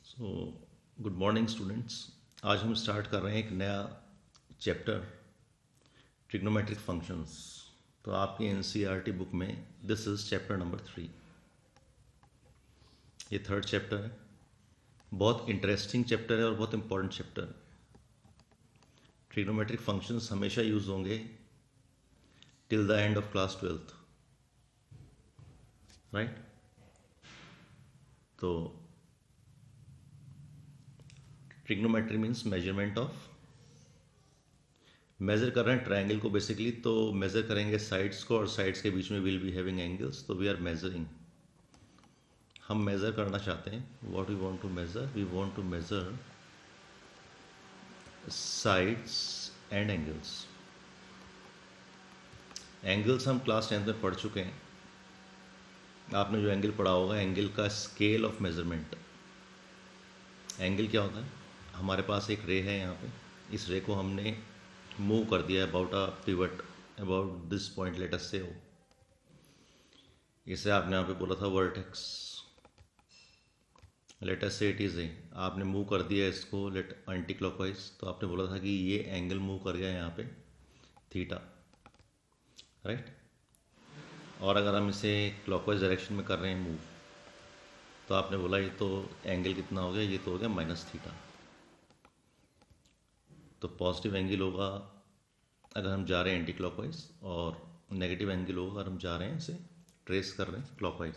So good morning students. आज हम start कर रहे हैं एक नया चैप्टर ट्रिग्नोमेट्रिक फंक्शंस। तो आपकी एनसीईआरटी बुक में दिस इज चैप्टर नंबर 3। ये थर्ड चैप्टर है। बहुत इंटरेस्टिंग चैप्टर है और बहुत इंपॉर्टेंट चैप्टर है। ट्रिग्नोमेट्रिक फंक्शंस हमेशा यूज होंगे till the end of class 12th, right. तो trigonometry means measurement of, measure कर रहे हैं ट्रायंगल को बेसिकली। तो मेजर करेंगे साइड्स को और साइड्स के बीच में विल बी हैविंग एंगल्स। तो वी आर मेजरिंग, हम मेजर करना चाहते हैं। What we want to measure, we want to measure sides and angles. Angles हम क्लास 10th में पढ़ चुके हैं। आपने जो एंगल पढ़ा होगा, एंगल का स्केल ऑफ मेजरमेंट। एंगल क्या होता है? हमारे पास एक रे है यहाँ पे, इस रे को हमने मूव कर दिया about a pivot about this point, let us से हो। इसे आपने यहाँ पे बोला था वर्टेक्स, लेट अस से इट इज ए। आपने मूव कर दिया इसको लेट एंटी क्लॉकवाइज, तो आपने बोला था कि ये एंगल मूव कर गया यहाँ पे थीटा, राइट। और अगर हम इसे क्लॉकवाइज डायरेक्शन में कर रहे हैं मूव, तो आपने बोला ये तो एंगल कितना हो गया, ये तो हो गया माइनस थीटा। तो पॉजिटिव एंगल होगा अगर हम जा रहे हैं एंटी क्लॉकवाइज, और नेगेटिव एंगल होगा अगर हम जा रहे हैं इसे ट्रेस कर रहे हैं क्लॉकवाइज,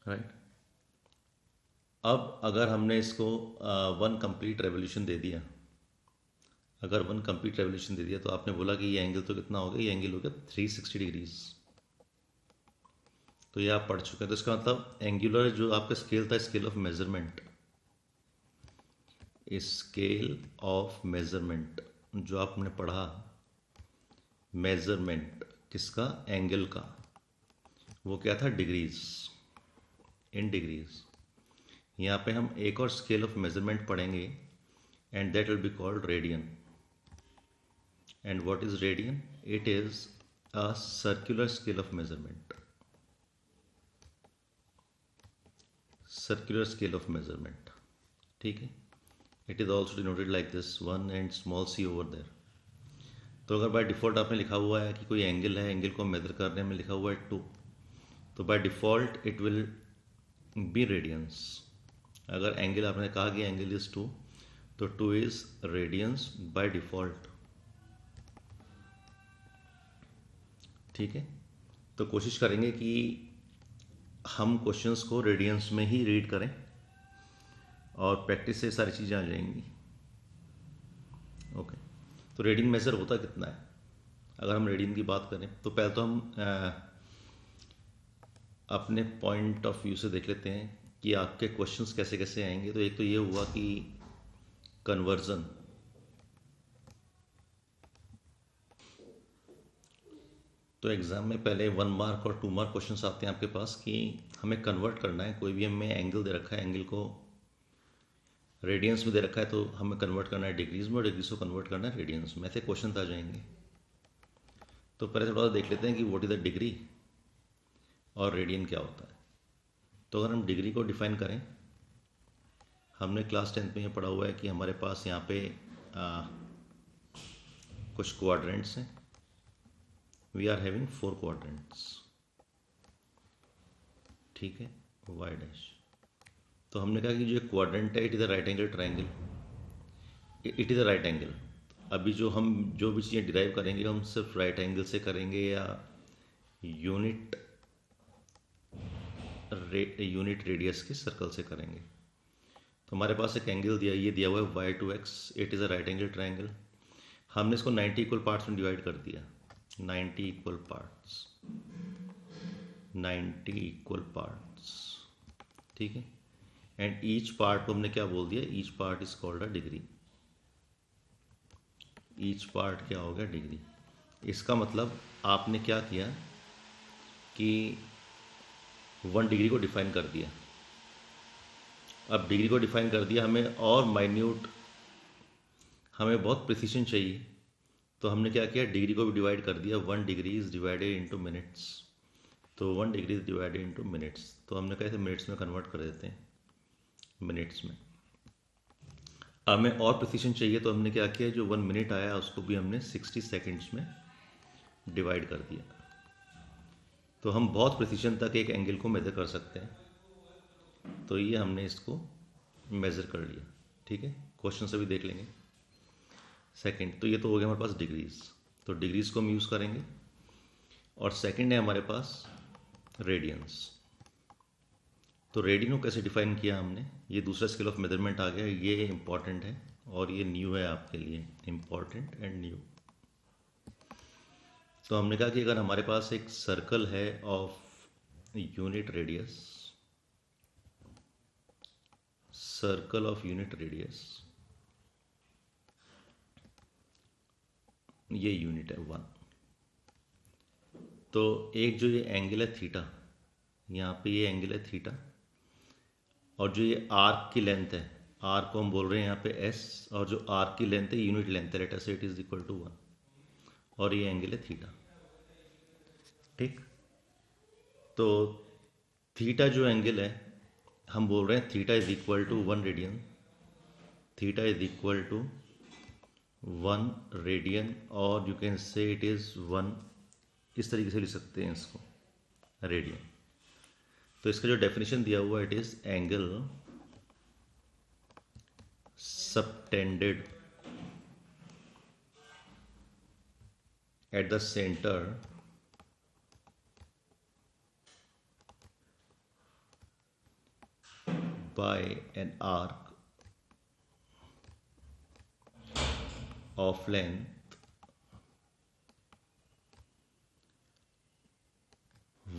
राइट। अब अगर हमने इसको वन कंप्लीट रेवोल्यूशन दे दिया, अगर वन कंप्लीट रेवोल्यूशन दे दिया, तो आपने बोला कि ये एंगल तो कितना हो गया, ये एंगल हो गया 360 डिग्रीज। तो ये आप पढ़ चुके हैं। तो इसका मतलब एंगुलर जो आपका स्केल था, scale of measurement, scale of measurement जो आपने पढ़ा, मेजरमेंट किसका, एंगल का, वो क्या था, डिग्रीज, इन डिग्रीज। यहाँ पे हम एक और स्केल ऑफ मेजरमेंट पढ़ेंगे and that will be called radian. And what is radian? It is a circular scale of measurement, circular scale of measurement, ठीक है। It is also denoted like this, 1 and small c over there. तो अगर by default आपने लिखा हुआ है कि कोई एंगल है, एंगल को मेजर करने में लिखा हुआ है 2, तो by default it will be radians. अगर एंगल आपने कहा कि एंगल इज 2, तो 2 इज रेडियंस बाय डिफ़ॉल्ट, ठीक है। तो कोशिश करेंगे कि हम क्वेश्चंस को रेडियंस में ही रीड करें, और प्रैक्टिस से सारी चीज़ें आ जाएंगी। ओके। तो रेडियन मेजर होता कितना है? अगर हम रेडियन की बात करें, तो पहले तो हम अपने पॉइंट ऑफ व्यू से देख लेते हैं कि आपके क्वेश्चंस कैसे कैसे आएंगे। तो एक तो ये हुआ कि कन्वर्जन, तो एग्ज़ाम में पहले 1 मार्क और 2 मार्क क्वेश्चंस आते हैं आपके पास कि हमें कन्वर्ट करना है। कोई भी हमें एंगल दे रखा है, एंगल को रेडियंस में दे रखा है, तो हमें कन्वर्ट करना है डिग्रीज में, और डिग्रीज को कन्वर्ट करना है रेडियंस में। ऐसे क्वेश्चन आ जाएंगे। तो पहले थोड़ा सा देख लेते हैं कि व्हाट इज द डिग्री और रेडियन क्या होता है। तो अगर हम डिग्री को डिफाइन करें, हमने क्लास 10th में ये पढ़ा हुआ है कि हमारे पास यहाँ पे कुछ क्वाड्रेंट्स हैं। वी आर हैविंग 4 क्वाड्रेंट्स, ठीक है, वाई डैश। तो हमने कहा कि जो क्वाड्रेंट है, it is a right angle triangle, it is a right angle. अभी जो भी चीज़ें डिराइव करेंगे, हम सिर्फ राइट एंगल से करेंगे या यूनिट रेडियस के सर्कल से करेंगे। तो हमारे पास एक एंगल दिया हुआ है y2x, it is a right angle triangle. हमने इसको 90 इक्वल पार्ट्स में डिवाइड कर दिया, 90 इक्वल पार्ट्स, 90 इक्वल पार्ट्स, ठीक है। एंड ईच पार्ट को हमने क्या बोल दिया, each part is called a degree. Each part क्या हो गया, डिग्री। इसका मतलब आपने क्या किया कि 1 डिग्री को डिफाइन कर दिया। अब डिग्री को डिफाइन कर दिया, हमें और माइन्यूट, हमें बहुत प्रिसीशन चाहिए। तो हमने क्या किया, डिग्री को भी डिवाइड कर दिया। 1 degree is divided into minutes. तो 1 डिग्री डिवाइडेड इंटू मिनट्स, तो हमने कहा था मिनट्स में कन्वर्ट कर देते हैं, मिनट्स में। हमें और प्रिसीजन चाहिए तो हमने क्या किया, जो 1 मिनट आया उसको भी हमने 60 सेकेंड्स में डिवाइड कर दिया। तो हम बहुत प्रिसीजन तक एक एंगल को मेज़र कर सकते हैं। तो ये हमने इसको मेज़र कर लिया, ठीक है। क्वेश्चन से भी देख लेंगे। सेकंड, तो ये तो हो गया हमारे पास डिग्रीज, तो डिग्रीज को हम यूज़ करेंगे। और सेकंड है हमारे पास रेडियंस। तो रेडियन को कैसे डिफाइन किया हमने, ये दूसरा स्केल ऑफ मेजरमेंट आ गया, ये इंपॉर्टेंट है और ये न्यू है आपके लिए, इंपॉर्टेंट एंड न्यू। तो हमने कहा कि अगर हमारे पास एक सर्कल है of unit radius, circle of unit radius, ये यूनिट है 1, तो एक जो ये एंगल है थीटा, यहाँ पे ये एंगल है थीटा, और जो ये आर्क की लेंथ है, आर्क को हम बोल रहे हैं यहाँ पे एस, और जो आर्क की लेंथ है यूनिट लेंथ है, लेट अस से इट इज इक्वल टू 1, और ये एंगल है थीटा, ठीक। तो थीटा जो एंगल है हम बोल रहे हैं theta is equal to 1 radian, theta is equal to 1 radian, और you can say it is 1, इस तरीके से लिख सकते हैं इसको, रेडियन। तो इसका जो डेफिनेशन दिया हुआ it is angle subtended at the centre by an arc of length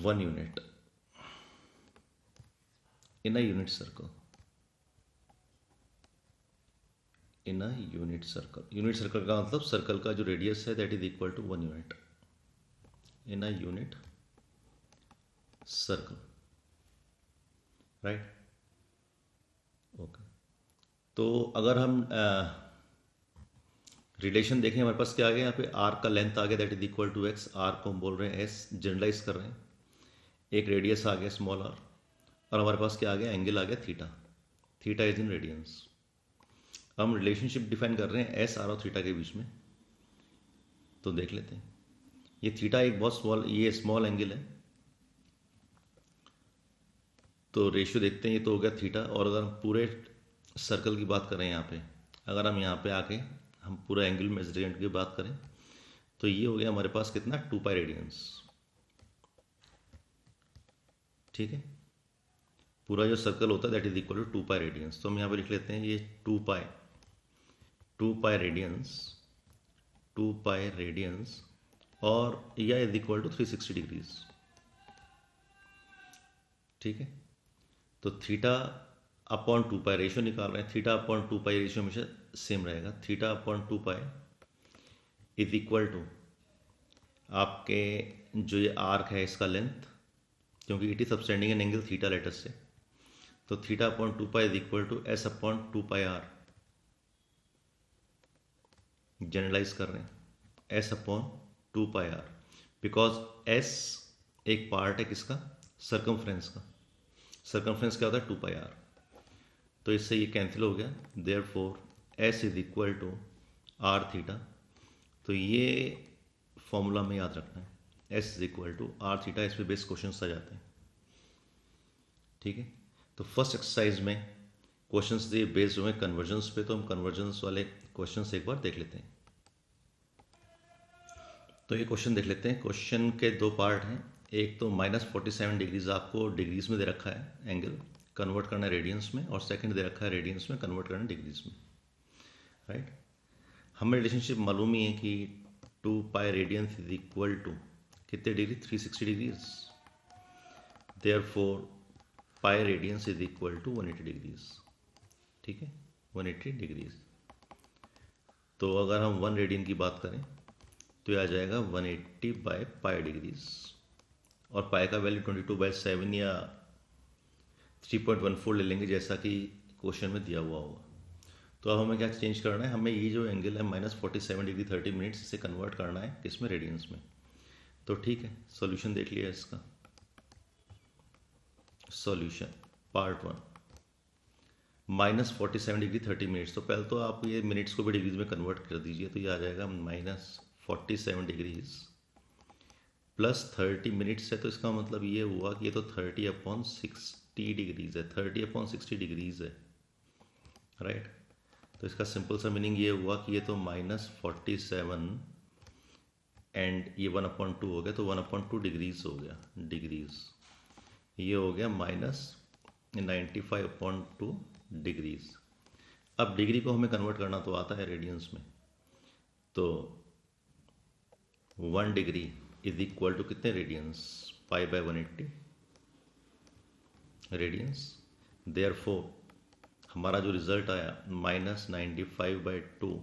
1 unit in a unit circle, in a unit circle। Unit circle का मतलब सर्कल का जो रेडियस है that is equal to 1 unit in a unit circle, right. Okay, तो अगर हम relation देखें हमारे पास क्या आ गया, यहाँ पे आर्क का लेंथ आ गया that is equal to x, arc को हम बोल रहे हैं एस, जनरलाइज कर रहे हैं, एक रेडियस आ गया स्मॉल आर, और हमारे पास क्या आ गया, एंगल आ गया theta, theta is in radiance. हम रिलेशनशिप डिफाइन कर रहे हैं एस आर और थीटा के बीच में, तो देख लेते हैं। ये थीटा एक बहुत स्मॉल, ये स्मॉल एंगल है, तो रेशियो देखते हैं, ये तो हो गया थीटा। और अगर हम पूरे सर्कल की बात करें यहाँ पे, अगर हम यहाँ पे आके हम पूरा एंगल मेजरमेंट की बात करें, तो ये हो गया हमारे पास कितना, 2 पाई रेडियंस, ठीक है। पूरा जो सर्कल होता है that is equal to 2 pi radians, तो हम यहाँ पे लिख लेते हैं ये 2 पाई रेडियंस, 2 पाई रेडियंस, और यह इज इक्वल टू 360 डिग्रीज, ठीक है। तो थीटा अपॉन 2 पाई रेशियो निकाल रहे हैं, थीटा अपॉन 2 पाई रेशियो हमेशा सेम रहेगा, theta upon 2 pi is equal to आपके जो ये आर्क है इसका लेंथ, क्योंकि it is subtending an angle theta letter से, तो theta upon 2 pi is equal to s upon 2 pi r, generalise कर रहे हैं s upon 2 pi r, because s एक पार्ट है किसका, सर्कमफ्रेंस का, सर्कमफ्रेंस क्या होता है 2 पाई आर, तो इससे ये कैंसिल हो गया, therefore s is equal to r theta. तो ये फॉर्मूला में याद रखना है, s is equal to r theta, इस पे बेस क्वेश्चन आ जाते हैं, ठीक है। तो फर्स्ट एक्सरसाइज में क्वेश्चंस दिए बेस्ड हुए कन्वर्जन्स पे, तो हम कन्वर्जन्स वाले क्वेश्चंस एक बार देख लेते हैं। तो ये क्वेश्चन देख लेते हैं। क्वेश्चन के 2 पार्ट हैं, एक तो -47 डिग्रीज आपको डिग्रीज में दे रखा है एंगल, कन्वर्ट करना है रेडियंस में, और सेकंड दे रखा है रेडियंस में, कन्वर्ट करना है डिग्रीज में, राइट। हमें रिलेशनशिप मालूम ही है कि 2 pi radians is equal to कितने degree, 360 degrees, therefore pi radians is equal to 180 degrees, ठीक है, 180 डिग्रीज। तो अगर हम 1 रेडियन की बात करें तो यह आ जाएगा 180 बाई पाई डिग्रीज, और पाई का वैल्यू 22/7 या 3.14 ले लेंगे जैसा कि क्वेश्चन में दिया हुआ होगा। तो अब हमें क्या चेंज करना है, हमें ये जो एंगल है -47 डिग्री 30 मिनट्स, इसे कन्वर्ट करना है किस में, रेडियंस में। तो ठीक है, सॉल्यूशन देख लिया इसका। Solution part 1, -47 degree 30 minutes. तो पहले तो आप ये मिनट्स को भी डिग्रीज में कन्वर्ट कर दीजिए, तो ये आ जाएगा -47 डिग्रीज प्लस 30 मिनट्स है, तो इसका मतलब ये हुआ कि ये तो 30/60 डिग्रीज है, 30/60 डिग्रीज है, राइट। तो इसका सिंपल सा मीनिंग ये हुआ कि ये तो -47 एंड ये 1/2 हो गया, तो 1/2 डिग्रीज हो गया, डिग्रीज ये हो गया -95/2 डिग्रीज। अब डिग्री को हमें कन्वर्ट करना तो आता है रेडियंस में, तो 1 डिग्री इज इक्वल टू कितने रेडियंस, π/180 रेडियंस। देयरफॉर हमारा जो रिजल्ट आया -95/2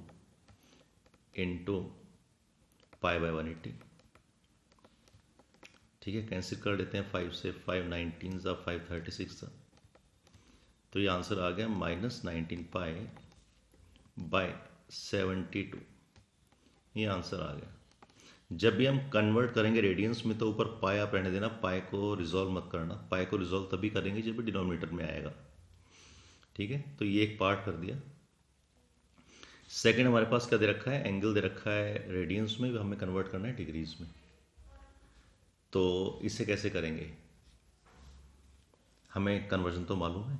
इंटू π/180, ठीक है। कैंसिल कर लेते हैं 5 से, 5 19 ज़ा 5 36 ज़ा, तो ये आंसर आ गया -19π/72, ये आंसर आ गया। जब भी हम कन्वर्ट करेंगे रेडियंस में तो ऊपर पाई आप रहने देना, पाई को रिजॉल्व मत करना, पाई को रिजॉल्व तभी करेंगे जब भी डिनोमिनेटर में आएगा, ठीक है। तो ये एक पार्ट कर दिया। सेकंड हमारे पास क्या दे रखा है, एंगल दे रखा है रेडियंस में, हमें कन्वर्ट करना है डिग्रीज में। तो इसे कैसे करेंगे, हमें कन्वर्जन तो मालूम है,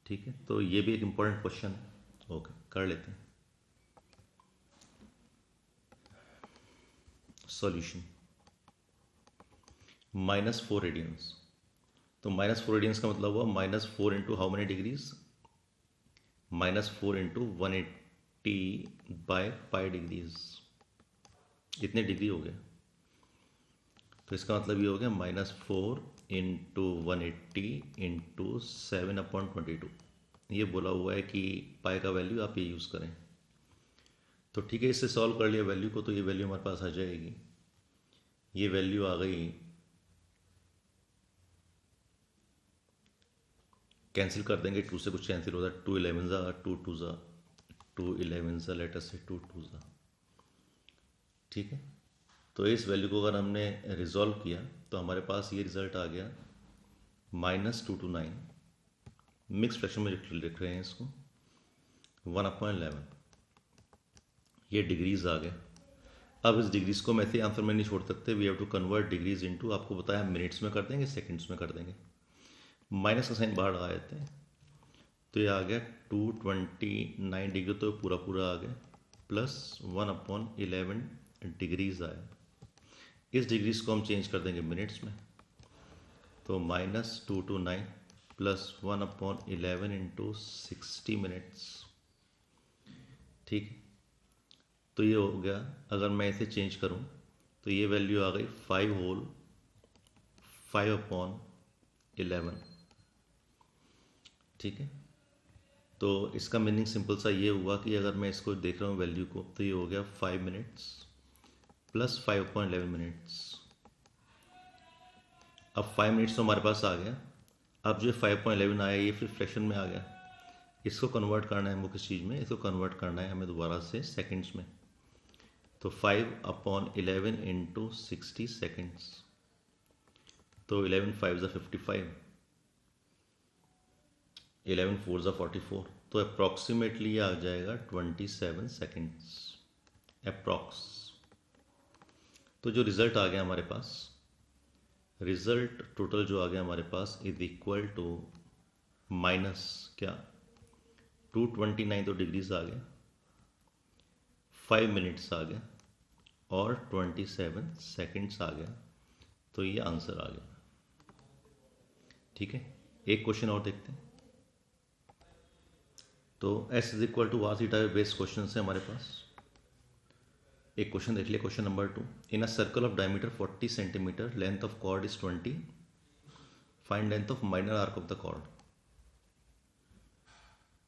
ठीक है। तो ये भी एक इम्पॉर्टेंट क्वेश्चन है, ओके कर लेते हैं। सॉल्यूशन -4 रेडियंस, तो -4 रेडियंस का मतलब हुआ -4 into how many degrees, -4 into 180/π degrees, इतने डिग्री हो गया। तो इसका मतलब ये हो गया -4 इंटू 180 इंटू 7/22, ये बोला हुआ है कि पाई का वैल्यू आप ये यूज़ करें। तो ठीक है, इससे सॉल्व कर लिया वैल्यू को, तो ये वैल्यू हमारे पास आ जाएगी, ये वैल्यू आ गई, कैंसिल कर देंगे, 2 से कुछ कैंसिल होता है, 2 11 ज़ा 2 2 ज़ा 2 11 ज़ा लेटर से 2 2 ज़ा, ठीक है। तो इस वैल्यू को अगर हमने रिजॉल्व किया तो हमारे पास ये रिजल्ट आ गया -229, मिक्स फ्रैक्शन में लिख रहे हैं इसको, 1/11, ये डिग्रीज आ गया। अब इस डिग्रीज को मैं ऐसे आंसर में नहीं छोड़ सकते, we have to convert degrees into, आपको बताया मिनट्स में कर देंगे, सेकंड्स में कर देंगे, माइनस का साइन बाहर लगा देते हैं, तो ये आ गया 229 डिग्री, तो पूरा पूरा आ गया, प्लस 1/11 डिग्रीज आया। इस डिग्रीज को हम चेंज कर देंगे मिनट्स में, तो -229 प्लस 1/11 इंटू 60 मिनट्स, ठीक है। तो ये हो गया, अगर मैं इसे चेंज करूं तो ये वैल्यू आ गई 5/11, ठीक है। तो इसका मीनिंग सिंपल सा ये हुआ कि अगर मैं इसको देख रहा हूँ वैल्यू को, तो ये हो गया 5 मिनट्स प्लस 5/11 मिनट्स। अब 5 मिनट्स तो हमारे पास आ गया, अब जो 5/11 आया ये फिर फ्रैक्शन में आ गया, इसको कन्वर्ट करना है हमको किस चीज़ में, इसको कन्वर्ट करना है हमें दोबारा से सेकंड्स में, तो 5/11 इंटू 60 सेकेंड्स, तो 11 5 ज़ा 55, 11 4 ज़ा 44, तो अप्रॉक्सीमेटली आ जाएगा 27 सेकेंड्स अप्रॉक्स। तो जो रिज़ल्ट आ गया हमारे पास, रिज़ल्ट टोटल जो आ गया हमारे पास इज इक्वल टू माइनस क्या, 229 तो डिग्रीज आ गया, 5 मिनट्स आ गया और 27 सेकेंड्स आ गया, तो ये आंसर आ गया, ठीक है। एक क्वेश्चन और देखते हैं। तो S इज इक्वल टू वास ईटा बेस्ड क्वेश्चन है हमारे पास। एक क्वेश्चन देख लिया, question number 2, in a circle of diameter 40 centimetre, length of chord is 20, find length of minor arc of the chord.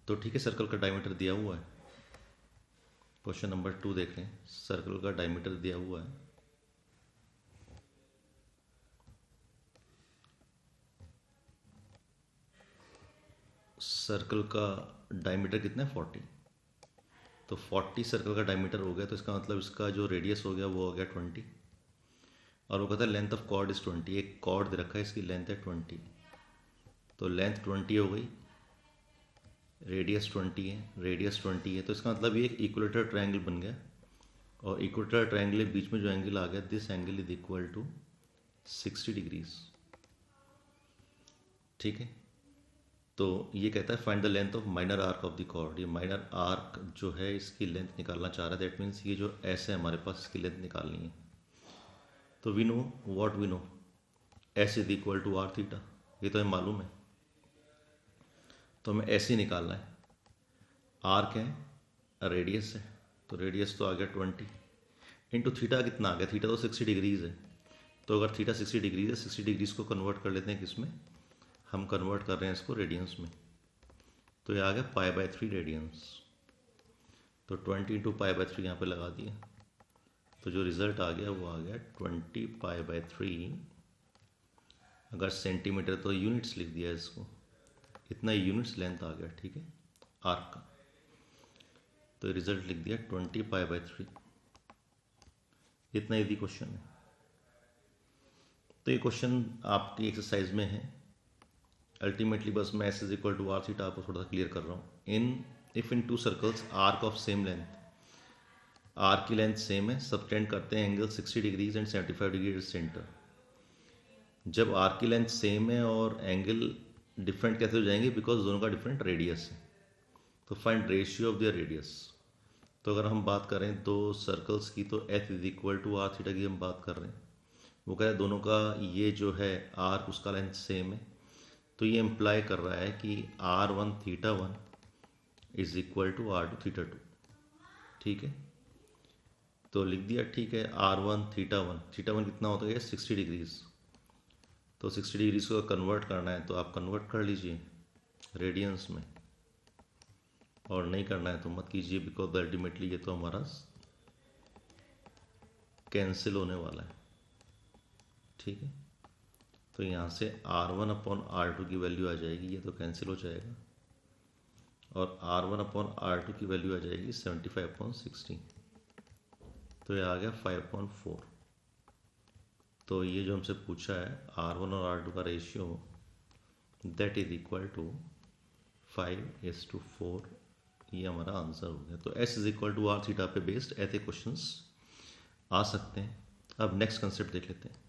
तो ठीक है, सर्कल का डायमीटर दिया हुआ है, क्वेश्चन नंबर 2 देख रहे हैं, सर्कल का डायमीटर दिया हुआ है, सर्कल का डायमीटर कितना है 40, तो 40 सर्कल का डायमीटर हो गया, तो इसका मतलब इसका जो रेडियस हो गया वो हो गया 20, और वो कहता है लेंथ ऑफ कॉर्ड इज़ 20, एक कॉर्ड दे रखा है, इसकी लेंथ है 20, तो लेंथ 20 हो गई, रेडियस 20 है, रेडियस 20 है, तो इसका मतलब ये एक इक्वेलेटर ट्रायंगल बन गया। और इक्वेलेटर ट्रायंगल के बीच में जो एंगल आ गया, this angle is equal to 60 degrees. ठीक है, तो ये कहता है find the length of minor arc of the chord. ये माइनर आर्क जो है इसकी लेंथ निकालना चाह रहा है, दैट मीन्स ये जो एस है हमारे पास, इसकी लेंथ निकालनी है। तो we know what we know, s is equal to r theta, ये तो हमें मालूम है, तो हमें एस ही निकालना है। आर क्या है, रेडियस है, तो रेडियस तो आ गया 20 इंटू थीटा कितना आ गया, थीटा तो 60 डिग्रीज है, तो अगर थीटा 60 डिग्रीज है, 60 डिग्रीज को कन्वर्ट कर लेते हैं किसमें, हम कन्वर्ट कर रहे हैं इसको रेडियंस में, तो ये आ गया π/3 रेडियंस। तो 20 इंटू π/3 यहाँ पे लगा दिया, तो जो रिजल्ट आ गया वो आ गया 20 π/3। अगर सेंटीमीटर तो यूनिट्स लिख दिया इसको, इतना यूनिट्स लेंथ आ गया। ठीक है, आर्क का, तो रिजल्ट लिख दिया 20 π/3। इतना इजी क्वेश्चन है। तो ये क्वेश्चन आपकी एक्सरसाइज में है। अल्टीमेटली बस मैं s is equal to r theta आपको थोड़ा सा क्लियर कर रहा हूँ। If in two circles arc of same length, arc की लेंथ सेम है, सबटेंड करते हैं angle 60 degrees and 75 degree centre. जब आर्क की लेंथ सेम है और एंगल डिफरेंट कैसे हो जाएंगे, बिकॉज दोनों का डिफरेंट रेडियस है। तो find ratio of their radius. तो अगर हम बात करें दो सर्कल्स की, तो f is equal to r theta की हम बात कर रहे हैं। वो कह रहे हैं दोनों का ये जो है आर्क, उसका लेंथ सेम है, तो ये इम्प्लाई कर रहा है कि R1 theta 1 is equal to R2 theta 2। ठीक है, तो लिख दिया। ठीक है, R1 थीटा 1, थीटा 1 कितना होता है 60 डिग्रीज, तो 60 डिग्रीज को कन्वर्ट करना है तो आप कन्वर्ट कर लीजिए रेडियंस में, और नहीं करना है तो मत कीजिए, बिकॉज अल्टीमेटली ये तो हमारा कैंसिल होने वाला है। ठीक है, तो यहाँ से R1/R2 की वैल्यू आ जाएगी, ये तो कैंसिल हो जाएगा, और R1/R2 की वैल्यू आ जाएगी 75/60, तो ये आ गया 5.4। तो ये जो हमसे पूछा है R1 और R2 का ratio, that is equal to 5:4, ये हमारा आंसर हो गया। तो S is equal to r theta पे बेस्ड ऐसे क्वेश्चंस आ सकते हैं। अब नेक्स्ट कंसेप्ट देख लेते हैं।